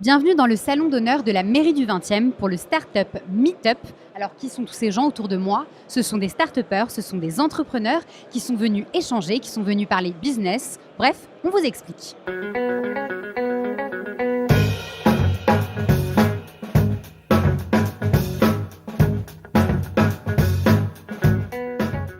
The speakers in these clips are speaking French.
Bienvenue dans le salon d'honneur de la mairie du 20e pour le Startup Meetup. Alors, qui sont tous ces gens autour de moi? Ce sont des start-upers, ce sont des entrepreneurs qui sont venus échanger, qui sont venus parler business. Bref, on vous explique.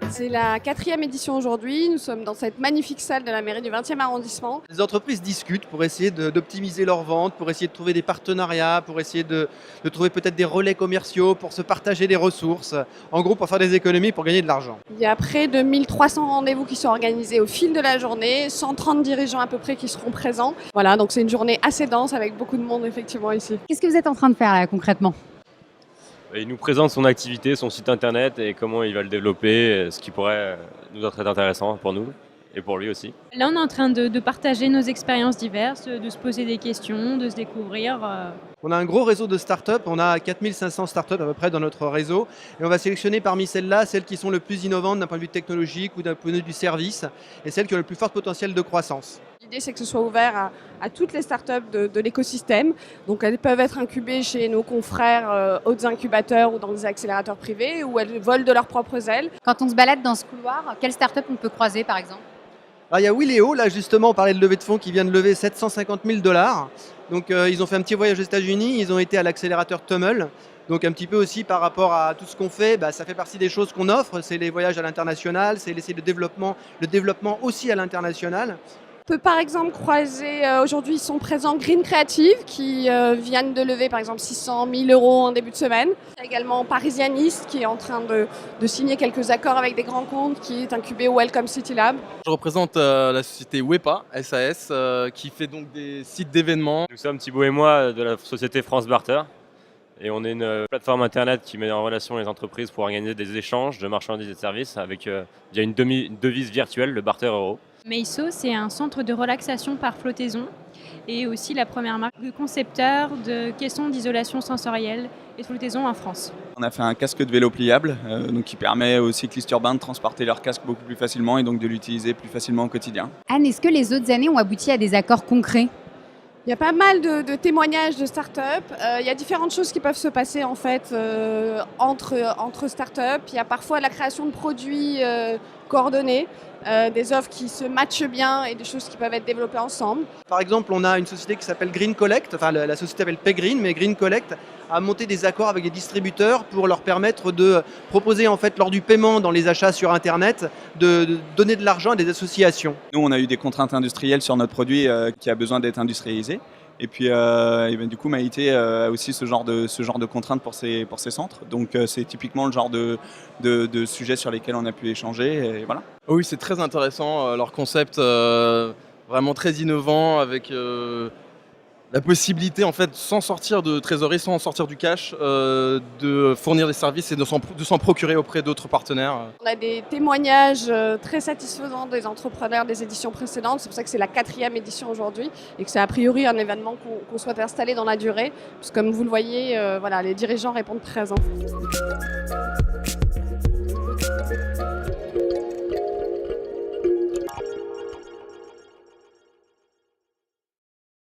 C'est la 4e édition aujourd'hui. Nous sommes dans cette magnifique salle de la mairie du 20e arrondissement. Les entreprises discutent pour essayer d'optimiser leurs ventes, pour essayer de trouver des partenariats, pour essayer de trouver peut-être des relais commerciaux, pour se partager des ressources, en gros pour faire des économies, pour gagner de l'argent. Il y a près de 1300 rendez-vous qui sont organisés au fil de la journée, 130 dirigeants à peu près qui seront présents. Voilà, donc c'est une journée assez dense avec beaucoup de monde effectivement ici. Qu'est-ce que vous êtes en train de faire là concrètement? Il nous présente son activité, son site internet et comment il va le développer, ce qui pourrait nous être intéressant pour nous et pour lui aussi. Là, on est en train de partager nos expériences diverses, de se poser des questions, de se découvrir. On a un gros réseau de startups, on a 4500 startups à peu près dans notre réseau et on va sélectionner parmi celles-là celles qui sont le plus innovantes d'un point de vue technologique ou d'un point de vue du service et celles qui ont le plus fort potentiel de croissance. L'idée, c'est que ce soit ouvert à toutes les startups de l'écosystème. Donc, elles peuvent être incubées chez nos confrères autres incubateurs ou dans des accélérateurs privés ou elles volent de leurs propres ailes. Quand on se balade dans ce couloir, quelle start-up on peut croiser par exemple? Alors, il y a Willéo, là justement on parlait de levée de fonds qui vient de lever 750 000 $. Donc ils ont fait un petit voyage aux États-Unis, ils ont été à l'accélérateur Tummel. Donc un petit peu aussi par rapport à tout ce qu'on fait, ça fait partie des choses qu'on offre, c'est les voyages à l'international, c'est l'essai de développement, le développement aussi à l'international. On peut par exemple croiser, aujourd'hui ils sont présents Green Creative qui viennent de lever par exemple 600 000 € en début de semaine. Il y a également Parisianiste qui est en train de signer quelques accords avec des grands comptes, qui est incubé au Welcome City Lab. Je représente la société Wepa, SAS, qui fait donc des sites d'événements. Nous sommes Thibaut et moi de la société France Barter et on est une plateforme internet qui met en relation les entreprises pour organiser des échanges de marchandises et de services avec via une devise virtuelle, le barter euro. Meiso, c'est un centre de relaxation par flottaison et aussi la première marque de concepteur de caissons d'isolation sensorielle et de flottaison en France. On a fait un casque de vélo pliable donc qui permet aux cyclistes urbains de transporter leur casque beaucoup plus facilement et donc de l'utiliser plus facilement au quotidien. Anne, est-ce que les autres années ont abouti à des accords concrets? Il y a pas mal de témoignages de start-up. Il y a différentes choses qui peuvent se passer en fait entre start-up. Il y a parfois la création de produits coordonnés, des offres qui se matchent bien et des choses qui peuvent être développées ensemble. Par exemple, on a une société qui s'appelle Green Collect, enfin la société s'appelle Paygreen, mais Green Collect a monté des accords avec des distributeurs pour leur permettre de proposer en fait lors du paiement dans les achats sur internet de donner de l'argent à des associations. Nous, on a eu des contraintes industrielles sur notre produit qui a besoin d'être industrialisé. Et puis, du coup, Maïté a aussi ce genre de contraintes pour ses centres. Donc, c'est typiquement le genre de sujets sur lesquels on a pu échanger. Et voilà. Oui, c'est très intéressant, leur concept vraiment très innovant avec la possibilité, en fait, sans sortir de trésorerie, sans sortir du cash, de fournir des services et de s'en procurer auprès d'autres partenaires. On a des témoignages très satisfaisants des entrepreneurs des éditions précédentes. C'est pour ça que c'est la 4e édition aujourd'hui et que c'est a priori un événement qu'on souhaite installer dans la durée. Parce que comme vous le voyez, les dirigeants répondent présents.